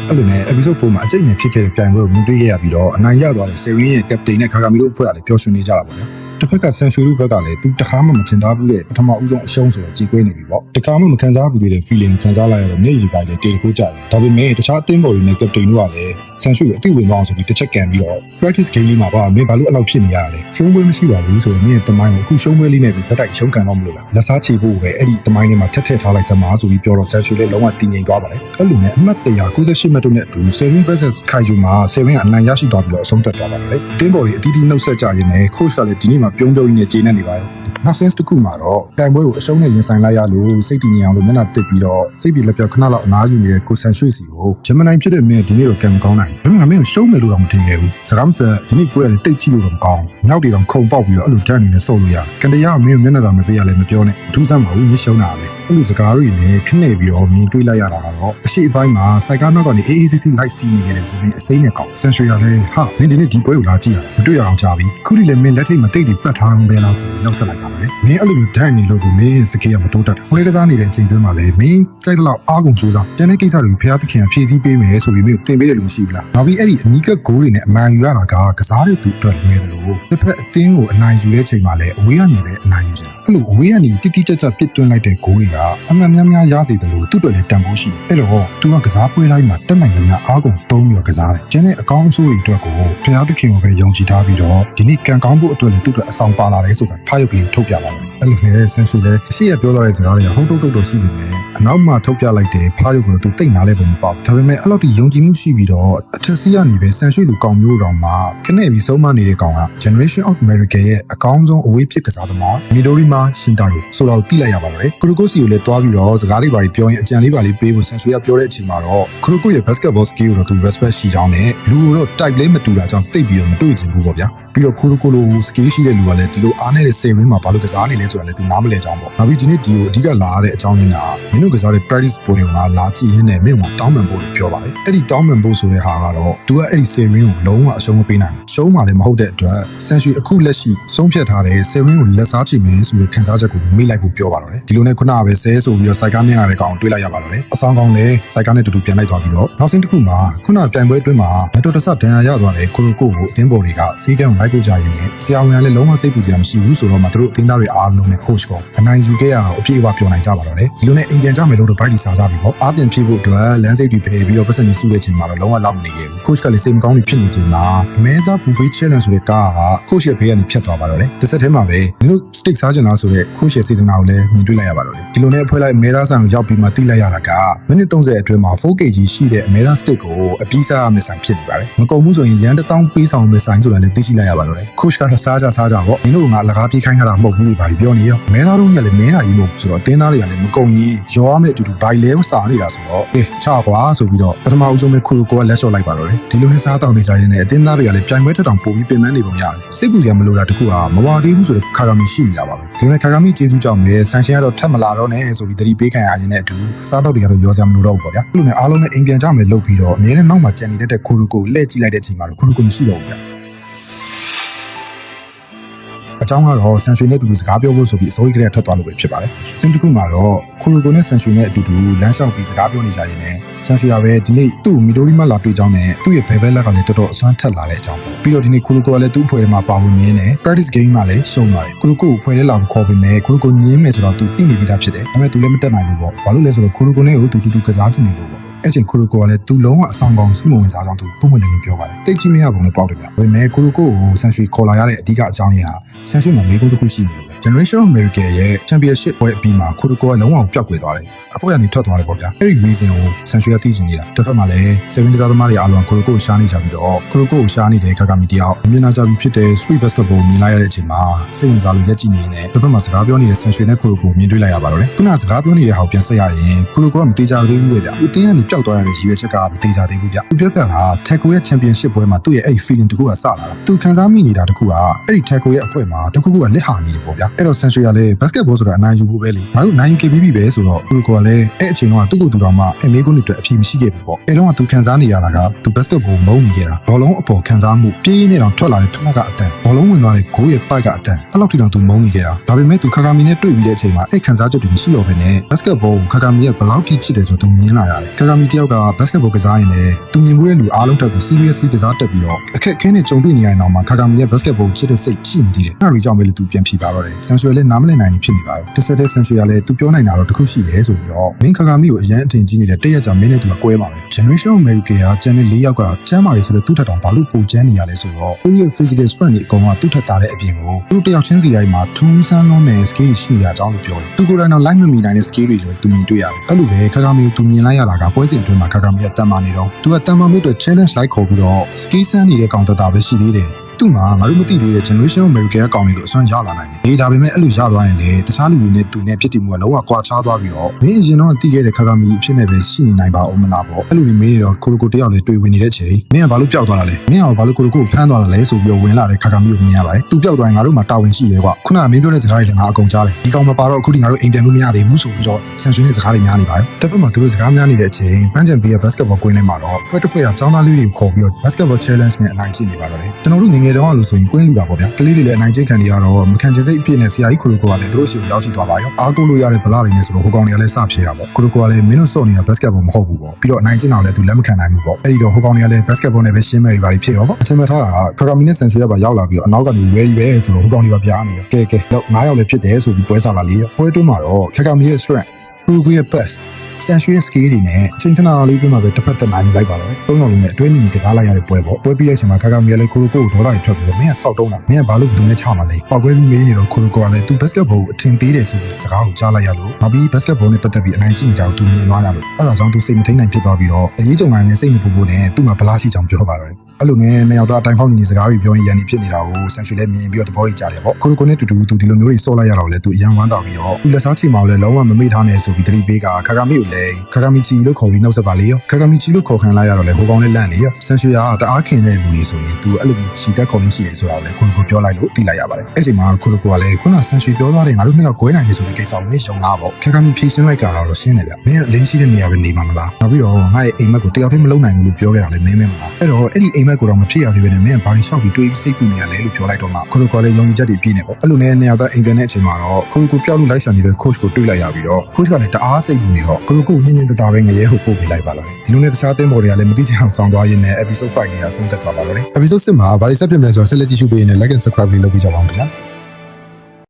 အဲ့လိုနဲ့ episode 4မှာအကျိတ်နဲ့ဖြစ်ခဲ့တဲ့ပြိုင်ပွဲကိုမြင်တွေ့ခဲ့ရပြီးတော့အနိုင်ရသွားတဲ့ Seven ရဲ့ captain နဲ့ Kagami တို့အဖွဲ့ကလည်းပျော်ရွှင်နေကြတာပေါ့ဗျာတစ်ဖက်ကဆန်ရွှေတို့ဘက်ကလည်းသူတခါမှမထင်ထားဘူးတဲ့ပထမဦးဆုံးအရှုံးဆိုတော့ကြည်ကွေးနေပြီပေါ့တခါမှမခံစားဘူးတဲ့ feeling ခံစားလိုက်ရတော့မျက်ရည်ပိုင်းလည်းတေတခိုးကြတယ်ဒါပေမဲ့တခြားအသင်းပေါ်တွေနဲ့ captain တို့ကလည်းဆန်ရွှေကိုအသိဝင်သွားအောင်ဆိုပြီးတစ်ချက်ကန်ပြီးတော့ practice game လေးမှာပါမင်းဘာလို့အဲ့လောက်ဖြစ်နေရတာလဲရှုံးပွဲမရှိပါဘူးဆိုတော့မင်းရဲ့တမိုင်းကိုအခုရှုံးပွဲလေးနဲ့ပဲဇက်တိုက်ရှုံးကန်တော့မလို့လားလက်စားချေဖို့ပဲအဲ့ဒီတမိုင်းလေးမှာထက်ထားလိုက်စမ်းပါဆိုပြီးပြောတော့ဆန်ရွှေလည်းလုံးဝတည်ငြိမ်သွားပါတယ်အဲ့လိုနဲ့အမှတ်198မှတ်တို့နဲ့အတူ7 versus Kaiju မှာ7ကအနိုင်ရရှိသွားပြီးတော့အဆုံးသတ်သွားပါတယ်အသင်းပေါ်တွေအတီးတီးနှုတ်ဆက်ကြရင်းနဲ့ coach ကလည်းဒီနေ့မှာပြုံးပြုံးနဲ့ကျေနပ်နေပါတယ်နောက် sense တစ်ခုမှာတော့တိုင်ပွဲကိုအရှုံးနဲ့ရင်ဆိုင်လိုက်ရလို့စိတ်တည်ငြိမ်အောင်လို့မျက်နှာတစ်ပြီးတော့စိတ်ပြေလက်ပြောက်ခဏလောက်အနားယူနေတဲ့ကိုဆန်ရွှေစီကိုဂျမနိုင်ဖြစ်တဲ့မင်းဒီနေ့တော့ကံမကောင်းနိုင်ဘူးဒါပေမဲ့မင်းကိုရှုံးမယ်လို့တော့မထင်ခဲ့ဘူးစကားမစဒီနေ့ပွဲလည်းတိတ်ကြည့်လို့တော့မကောင်းမြောက်တွေတော့ခုံပေါက်ပြီးတော့အဲ့လိုဓာတ်အနေနဲ့ဆုပ်လို့ရကန်တရားမင်းမျက်နှာသာမပေးရလဲမပြောနဲ့အထူးဆန်းပါဘူးမရှုံးတာလေအဲ့လိုစကားတွေနဲ့ခနဲ့ပြီးတော့မြင်တွေ့လိုက်ရတာကတော့အရှိအပိုင်းမှာစိုက်ကားနောက်ကနေ AACC လိုက်စီးနေခဲ့တဲ့ဇပင်အစိမ်းနဲ့ကောင်းဆန်ရွှေရလဲဟာမင်းဒီနေ့ဒီပွဲကိုလာကြည့်ရတာမတွေ့ရအောင်ကြာပြီခုထိလည်းမင်းလက်ထိတ်မတိတ်တိပတ်ထားအောင်ပဲလားဆိုပြီးနှုတ်ဆက်လိုက်ပါမယ်မင်းအဲ့လိုမျိုးဓာတ်အနေလို့ကိုမင်းစကေးကမတိုးတက်တာပွဲကစားနေတဲ့အချိန်တွင်းမှာလည်းမင်းကြိုက်တဲ့လောက်အားကုန်ကြိုးစားတန်းတဲ့ကိစ္စတွေကိုဖျားသခင်ဖြည့်ဆည်းပေးမယ်ဆိုပြီးမင်းတင်ပေးတယ်လို့မရှိဘူးလားနောက်ပြီးအဲ့ဒီအနီးကပ်ဂိုးတွေနဲ့အနိုင်ယူရတာကကစားတဲ့သူအတွက်လွယ်တယ်လို့တစ်ဖက်အသင်းကိုအနိုင်ယူတဲ့ချိန်မှာလည်းအဝေးကနေပဲအနိုင်ယူနေတာအဲ့လိုအဝေးကနေတိတိကျကျပစ်သွင်းလိုက်တဲ့ဂိုးတွေကအမှန်များများရစေတယ်လို့သူ့အတွက်လည်းတန်ဖိုးရှိတယ်အဲ့တော့သူကကစားပွဲတိုင်းမှာတက်နိုင်တဲ့များအားကုန်တုံးပြီးတော့ကစားတယ်ကျန်တဲ့အကောင်းဆိုးတွေအတွက်ကိုဖျားသခင်ကိုပဲယုံကြည်ထားပြီးတော့ဒီနေ့ကံကောင်းဖို့အတွက်လည်းသူ့အတွက်အဆောင်ပါလာတယ်ဆိုတာထားရုပ်ကလေးထုတ်ပြပါမယ်အဲ့လိုနဲ့ဆန်ဆူလည်းအရှိရပြောသွားတဲ့စကားတွေကဟုတ်တုတ်တော့ရှိပြီမယ်အနောက်မှာထုတ်ပြလိုက်တယ်ဖားရုပ်ကတော့သူတိတ်နားလဲပုံမပေါ့ဒါပေမဲ့အဲ့လောက်ထိယုံကြည်မှုရှိပြီးတော့အထက်စီးကနေပဲဆန်ရွှေလူကောင်မျိုးတော်မှာခနဲ့ပြီးဆုံးမနေတဲ့ကောင်က Generation of America ရဲ့အကောင်းဆုံးအဝေးဖြစ်ကစားသမားမီဒိုရီမာရှင်တာရိုဆိုတော့သိလိုက်ရပါတော့လေခရိုကိုစီကိုလည်းတွားပြီးတော့စကားလေးပါပြောရင်အကြံလေးပါလေးပေးဖို့ဆန်ရွှေကပြောတဲ့အချိန်မှာတော့ခရိုကိုရဲ့ basketball skill ကိုတော့သူ respect ရှိကြောင်းနဲ့လူကိုတော့ type လေးမတူတာကြောင့်တိတ်ပြီးတော့မတွေ့ချင်ဘူးပေါ့ဗျာပြီးတော့ခရိုကိုလို skill ရှိတဲ့လူကလည်းဒီလိုအားနေတဲ့ save ring မှာဘာလို့ကစားနေလဲဆိုတာလည်းသူနားမလည်ကြောင်းပေါ့နောက်ပြီးဒီနေ့ဒီကိုအဓိကလာရတဲ့အကြောင်းရင်းကမင်းတို့ကစားတဲ့ practice ပွဲတွေကလာကြည့်ရင်းနဲ့မင်းကတောင်းပန်ဖို့လို့ပြောပါတယ်အဲ့ဒီတောင်းပန်ဖို့ဆိုတဲ့ဟာကတော့သူကအဲ့ဒီ save ring ကိုလုံးဝအရှုံးမပေးနိုင်ဘူးရှုံးမှလည်းမဟုတ်တဲ့အတွက်ဆန်ရွှေအခုလက်ရှိဆုံးဖြတ်ထားတဲ့ save ring ကိုလက်စားချမယ်ဆိုတဲ့ခံစားချက်ကိုမေ့လိုက်ဖို့ပြောပါတော့တယ်ဒီလိုနဲ့ခုနကပဲဆဲဆိုပြီးတော့စိုက်ကားနင်းလာတဲ့ကောင်တွေ့လိုက်ရပါတော့တယ်အဆောင်ကောင်လည်းစိုက်ကားနဲ့တူတူပြန်လိုက်သွားပြီးတော့နောက်ဆုံးတစ်ခုမှာခုနပြိုင်ပွဲအတွင်းမှာမက်တိုတဆဒဏ်ရာရသွားတဲ့ကိုရိုကိုကိုအသင်းပေါ်တွေကစီးကံကိုလိုက်ပို့ကြရင်းနဲ့ဆရာဝန်ကလည်းလုံးဝစိတ်ပူစရာမရှိဘူးဆိုတော့မှသူတို့အသင်းသားတွေအားလုံးနဲ့ coach ကအနိုင်ယူခဲ့ရတာကိုအပြည့်အဝပြောနိုင်ကြပါတော့တယ်ဒီလိုနဲ့အိမ်ပြန်ကြမယ်လို့တော့ဗိုက်ဒီစားကြပြီပေါ့အားပြန်ဖြည့်ဖို့အတွက်လမ်းစိတ်တွေဖယ်ပြီးတော့ပတ်စံတွေစုတဲ့ချိန်မှာတော့လုံးဝလောက်မနေခဲ့ဘူး coach ကလည်းစိတ်မကောင်းနေဖြစ်နေချိန်မှာအမဲသား buffet challenge ဆိုတဲ့ကားက coach ရဲ့ဘေးကနေဖြတ်သွားပါတော့တယ်တစ်ဆက်တည်းမှာပဲမင်းတို့ steak စားချင်လားဆိုတဲ့ coach ရဲ့စေတနာကိုလည်းမြင်တွေ့လိုက်ရပါတော့တယ်ဒီလိုနဲ့အဖွဲလိုက်အမဲသားဆိုင်ကိုရောက်ပြီးမှတိလိုက်ရတာကမိနစ်30အတွင်းမှာ 4kg ရှိတဲ့အမဲသား steak ကိုအပြီးစားရမယ့်ဆိုင်ဖြစ်နေပါတယ်မကုန်ဘူးဆိုရင်ရန်1000ပေးဆောင်မယ့်ဆိုင်ဆိုတာလည်းသိရှိလိုက်ရပါတော့တယ် coach ကတော့စားကြပေါ့မင်းတို့ကလကားပြေးခိုင်းတာမဟုတ်ဘူးလို့ဗာဒီပြောနေရောမဲသားတို့ညလည်းမဲတာကြီးမဟုတ်ဘူးဆိုတော့အတင်းသားတွေကလည်းမကုန်ရင်ရောရမယ့်အတူတူဘိုင်လဲစားနေတာဆိုတော့ချကွာဆိုပြီးတော့ပထမဦးဆုံးပဲခရိုကိုကလက်လျှော့လိုက်ပါတော့တယ်ဒီလိုနဲ့စားတောင်းနေကြရင်လည်းအတင်းသားတွေကလည်းပြိုင်ပွဲထက်တောင်ပိုပြီးပင်ပန်းနေပုံရတယ်စိတ်ပူစရာမလိုတာတခုကမဝသေးဘူးဆိုတော့ခါကမီရှိနေတာပါပဲဒီလိုနဲ့ခါကမီကျေးဇူးကြောင့်ပဲဆန်ရှင်ကတော့ထပ်မလာတော့နဲ့ဆိုပြီးသတိပေးခံရရင်လည်းအတူစားတော့တွေကတော့ရောစရာမလိုတော့ဘူးပေါ့ဗျာဒီလိုနဲ့အားလုံးနဲ့အိမ်ပြန်ကြမယ်လို့ပြီးတော့အမြဲတမ်းနောက်မှာကြံနေတဲ့ခရိုကိုလှည့်ကြည့်လိုက်တဲ့အချိန်မှာတော့ခရိုကိုမရှိတော့ဘူးဗျာအကြောင်းကတော့ဆန်ရွှေနဲ့အတူတူစကားပြောဖို့ဆိုပြီးအစိုးရကလေးထွက်သွားလို့ပဲဖြစ်ပါတယ်။စင်တကူမှာတော့ခိုလိုကိုနဲ့ဆန်ရွှေနဲ့အတူတူလမ်းလျှောက်ပြီးစကားပြောနေကြရင်လည်းဆန်ရွှေကပဲဒီနေ့သူ့မီဒိုရီမလာတွေ့ကြောင်းနဲ့သူ့ရဲ့ဘယ်ဘက်လက်ကလည်းတော်တော်အစွမ်းထက်လာတဲ့အကြောင်းပေါ့။ပြီးတော့ဒီနေ့ခိုလိုကိုကလည်းသူ့အဖွဲ့ထဲမှာပါဝင်နေနဲ့ practice game မှာလည်းရှုံးသွားတယ်။ခိုလိုကိုအဖွဲ့ထဲလာခေါ်ပြီးမယ်ခိုလိုကိုညင်းမယ်ဆိုတော့သူသိနေပြီးသားဖြစ်တယ်။ဒါပေမဲ့သူလည်းမတက်နိုင်ဘူးပေါ့။ဘာလို့လဲဆိုတော့ခိုလိုကိုနဲ့ကိုသူတူတူကစားချင်နေလို့ပေါ့။အဲ့ချိန်ခရိုကိုကလည်းသူလုံးဝအဆောင်ကောင်းစိတ်မဝင်စားကြောင်းသူပုံမှန်လည်းပြောပါတယ်တိတ်ကြီးမရပုံနဲ့ပေါက်တယ်ဗျဒါပေမဲ့ခရိုကိုကိုဆန်ရွှေခေါ်လာရတဲ့အဓိကအကြောင်းရင်းဟာဆန်ရွှေမှာမိကုန်းတစ်ခုရှိနေလို့ Generation of America ရဲ့ Championship ပွဲအပြီးမှာခရိုကိုကလုံးဝပျောက်ကွယ်သွားတယ်အဖွဲ့ကနေထွက်သွားတယ်ပေါ့ဗျာအဲ့ဒီ reason ကိုဆန်ရွှေကသိချင်နေတာတစ်ဖက်မှာလည်း7ကစားသမားတွေအားလုံးခရိုကိုရှားနေကြပြီးတော့ခရိုကိုရှားနေတဲ့ခါကမီတယောက်မျက်နှာကြပြီးဖြစ်တဲ့ street basketball မြင်လိုက်ရတဲ့အချိန်မှာစိတ်ဝင်စားလို့ရက်ကြည့်နေနေတစ်ဖက်မှာစကားပြောနေတဲ့ဆန်ရွှေနဲ့ခရိုကိုမြင်တွေ့လိုက်ရပါတော့လေခုနစကားပြောနေတဲ့ဟာကိုပြန်ဆက်ရရင်ခရိုကိုကမတေချာသေးဘူးလေဗျအတင်းကနေပျောက်သွားရတဲ့ရည်ရွယ်ချက်ကမတေချာသေးဘူးဗျသူပြောပြတာ Taco ရဲ့ Championship ပွဲမှာသူ့ရဲ့အဲ့ feeling တခုကစလာတာသူခံစားမိနေတာတခုကအဲ့ဒီ Taco ရဲ့အဖွဲ့မှာတခုခုကလက်ဟာနေတယ်ပေါ့ဗျာ အဲ့တော့ဆန်ရွှေကလည်းဘတ်စကတ်ဘောဆိုတာအနိုင်ယူဖို့ပဲလေငါတို့နိုင်ယူခဲ့ပြီးပဲဆိုတော့သူကလည်းအဲ့အချိန်တော့သူ့ကိုယ်သူတော်မှအမေကုန်းတွေအတွက်အဖြေမရှိခဲ့ဘူးပေါ့အဲ့တော့သူခံစားနေရတာကသူဘတ်စကတ်ဘောမုန်းနေခဲ့တာဘောလုံးအပေါ်ခံစားမှုပြေးနေတော့ထွက်လာတဲ့ဖက်နှက်ကအတန်ဘောလုံးဝင်သွားတဲ့ဂိုးရဲ့ပိုက်ကအတန်အဲ့လောက်ထိတော့သူမုန်းနေခဲ့တာဒါပေမဲ့သူခါကာမီနဲ့တွေ့ပြီးတဲ့အချိန်မှာအဲ့ခံစားချက်တွေမရှိတော့ဘဲနဲ့ဘတ်စကတ်ဘောကိုခါကာမီရဲ့ဘလောက်ထိချစ်တယ်ဆိုတော့သူမြင်လာရတယ်ခါကာမီတယောက်ကဘတ်စကတ်ဘောကစားရင်လည်းသူမြင်မှုတဲ့လူအားလုံးတက်ကို seriously ကစားတက်ပြီးတော့အခက်အခဲနဲ့ကြုံတွေ့နေရတဲ့နောက်မှာခါကာမီရဲ့ဘတ်စကတ်ဘောကိုချစ်တဲ့စိတ်ရှိနေသေးတယ်အဲ့ဒါကြောင့်ပဲလေသူပြန်ဖြေပါတော့တယ်ဆန်ရွှေလည်းနားမလည်နိုင်နေဖြစ်နေပါဘူးတစ်ဆက်တည်းဆန်ရွှေကလည်းသူပြောနိုင်တာတော့တခုရှိတယ်ဆိုပြီးတော့မင်းခါကာမီကိုအရန်အထင်ကြီးနေတဲ့တရက်ကြာမင်းနဲ့သူကကွဲပါပဲ generation America ကကျန်တဲ့၄ယောက်ကကျမ်းမာတွေဆိုတဲ့သူ့ထက်တောင်ဘာလို့ပိုကျန်းနေရလဲဆိုတော့သူ့ရဲ့ physical strength တွေအကုန်လုံးသူ့ထက်တာတဲ့အပြင်ကိုသူ့တယောက်ချင်းစီတိုင်းမှာထူးဆန်းလုံးနဲ့ skill ရှိနေရကြောင်းလို့ပြောတယ်သူကိုယ်တိုင်တော့ live မမီနိုင်တဲ့ skill တွေလို့သူမြင်တွေ့ရတယ်အဲ့လိုပဲခါကာမီကိုသူမြင်လိုက်ရတာကပွဲစဉ်အတွင်းမှာခါကာမီရဲ့တန်မာနေတော့သူကတန်မာမှုအတွက် challenge လိုက်ခေါ်ပြီးတော့ skill ဆန်းနေတဲ့ကောင်တတာပဲရှိသေးတယ်သူ့မှာငါတို့မသိသေးတဲ့ generation America ကကောင်းနေလို့အစွမ်းရလာနိုင်တယ်။ဒါပေမဲ့အဲ့လိုရသွားရင်လေတခြားလူတွေနဲ့သူနဲ့ဖြစ်တည်မှုကလုံးဝကွာခြားသွားပြီးတော့မင်းအရင်တော့တည်ခဲ့တဲ့ခါကာမီအဖြစ်နဲ့ပဲရှိနေနိုင်ပါဦးမလားပေါ့။အဲ့လိုတွေမင်းတွေတော့ကိုလိုကိုတယောက်လည်းတွေ့ဝင်နေတဲ့ချိန်မင်းကဘာလို့ပျောက်သွားတာလဲ။မင်းကဘာလို့ကိုလိုကိုဖမ်းသွားတာလဲဆိုပြီးဝင်လာတဲ့ခါကာမီကိုမြင်ရပါတယ်။သူပျောက်သွားရင်ငါတို့မှာတာဝန်ရှိရဲကွာ။ခုနကမင်းပြောတဲ့စကားတွေလည်းငါအကုန်ကြားတယ်။ဒီကောင်မပါတော့အခုထိငါတို့အိမ်ပြန်လို့မရသေးဘူးဆိုပြီးတော့ဆန်ရှင်တဲ့စကားတွေများနေပါတယ်။တစ်ဖက်မှာသူတို့စကားများနေတဲ့အချိန်ပန်းချန်ပေးရဲ့ basketball ကွင်းထဲမှာတော့ဖွဲ့တစ်ဖွဲ့ကចောင်းသားလေးတွေကိုခေါ်ပြီးတော့ basketball challenge နဲ့အနိုင်ကျင့်နေပါတော့တယ်။ကျွန်တော်တို့ငယ်ငယ်တုန်းကလို့ဆိုရင်ကွင်းလူတာပေါ့ဗျာကလေးတွေလည်းအနိုင်ကျင့်ခံနေရတော့မခံချင်စိတ်အပြည့်နဲ့ဆရာကြီးကိုလိုကိုကလည်းသူတို့ရှိကိုရောက်ရှိသွားပါရောအားကိုးလို့ရတဲ့ဗလာတွေနဲ့ဆိုတော့ဟိုကောင်တွေကလည်းစဖြေတာပေါ့ကိုလိုကိုကလည်းမင်းတို့စော့နေတာဘတ်စကတ်ဘောမဟုတ်ဘူးပေါ့ပြီးတော့အနိုင်ကျင့်အောင်လည်းသူလက်မခံနိုင်ဘူးပေါ့အဲ့ဒီတော့ဟိုကောင်တွေကလည်းဘတ်စကတ်ဘောနဲ့ပဲရှင်းမဲ့တွေပါဖြစ်ရောပေါ့အချိန်မှထားတာခါကာမီနဲ့ဆန်ရွှေကပါရောက်လာပြီးတော့အနောက်ကနေ ready ပဲဆိုတော့ဟိုကောင်တွေပါပြားနေရောကဲတော့9ယောက်လည်းဖြစ်တယ်ဆိုပြီးပွဲစားပါလေပွဲတွင်းမှာတော့ခါကာမီရဲ့ strength ကိုလိုကိုရဲ့ passဆန်ရွှေ skill တွေနဲ့ချိန်ခဏလေးပြမှာပဲတစ်ဖက်သက်နိုင်လိုက်ပါတော့တယ်၃ယောက်လုံးနဲ့အတွဲညီညီကစားလိုက်ရတဲ့ပွဲပေါ့ပွဲပြီးတဲ့အချိန်မှာခါကာမီကလည်းကိုလိုကိုဒေါသတွေထွက်ပြီးတော့မင်းကစောက်တုံးတာမင်းကဘာလို့ဘယ်သူနဲ့ချမှာလဲပောက်ကွဲပြီးမေးနေတော့ကိုလိုကိုကလည်းသူ basketball ကိုအထင်သေးတယ်ဆိုပြီးစကားကိုကြားလိုက်ရလို့နောက်ပြီး basketball နဲ့ပတ်သက်ပြီးအနိုင်ကျင့်နေတာကိုသူမြင်သွားရလို့အဲ့ဒါကြောင့်သူစိတ်မထိန်နိုင်ဖြစ်သွားပြီးတော့အရေးကြုံနိုင်တဲ့စိတ်မပူဖို့နဲ့သူ့မှာဗလားစီကြောင်ပြောပါတော့တယ်အဲ့လိုနဲ့နှစ်ယောက်သားအတိုင်းဖောက်ညီညီစကားတွေပြောရင်ရန်နေဖြစ်နေတာကိုဆန်ရွှေလည်းမြင်ပြီးတော့သဘောကျတယ်ပေါ့ကိုလိုကိုနဲ့တူတူသူဒီလိုမျိုးတွေစော့လိုက်ရတော့လေသူအရန်ဝမ်းသာပြီးတော့သူလက်စားချိန်မှာလည်းလုံးဝမမေ့ထားနဲ့ဆိုပြီးတတိပေးကခါကာမီကိုလည်းခါကာမီချီလို့ခေါ်ပြီးနှုတ်ဆက်ပါလေရောခါကာမီချီလို့ခေါ်ခံလိုက်ရတော့လေဟိုကောင်လည်းလန့်နေရောဆန်ရွှေကတအားခင်တဲ့လူကြီးဆိုရင်သူအဲ့လိုမျိုးချီတက်ခေါ်လေးရှိတယ်ဆိုတာကိုလည်းကိုလိုကိုပြောလိုက်လို့သိလိုက်ရပါတယ်အဲ့ချိန်မှာကိုလိုကိုကလည်းခုနဆန်ရွှေပြောသွားတဲ့ငါတို့နှစ်ယောက်ကွဲနိုင်နေဆိုတဲ့ကိစ္စကိုမင်းယုံလားပေါ့ခါကာမီဖြေရှင်းလိုက်ကြတော့ရှင်းတယ်ဗျမင်းကလင်းရှိတဲ့နေရာပဲနေမှာမလားနောက်ပြီးတော့ငါ့ရဲ့အိမ်မက်ကိုတယောက်တည်းမလုံနိုင်ဘူးလို့ပြောခဲ့တာလည်းမင်းမလားအဲ့တော့အဲ့ဒီအိမ်မက်ကိုတော့မဖြစ်ရသေးဘူးနဲ့မင်းကဘာလို့ရှောက်ပြီးတွေးပြီးစိတ်ပူနေရလဲလို့ပြောလိုက်တော့မှကိုလိုကိုလည်းယုံကြည်ချက်တွေပြည့်နေပေါ့အဲ့လိုနဲ့နေရာသားအိမ်ပြန်တဲ့အချိန်မှာတော့ကိုလိုကိုပြောက်လို့လိုက်ရှာနေတဲ့ coach ကိုတွေ့လိုက်ရပြီးတော့ coach ကလည်းတအားစိတ်ပူနေတော့ကိုလိုကိုညင်ညင်တတာပဲငရဲဟုတ်ပို့ပေးလိုက်ပါတော့လေဒီလိုနဲ့တခြားသင်းပေါ်တွေကလည်းမတိကျအောင်ဆောင်းသွားရင်းနဲ့ episode 5လေးကဆုံးသက်သွားပါတော့လေ episode 6မှာဘာတွေဆက်ပြမလဲဆိုတော့ဆက်လက်ကြည့်ရှုပေးနေ like and subscribe လေးလုပ်ပေးကြပါဦးခင်ဗျာ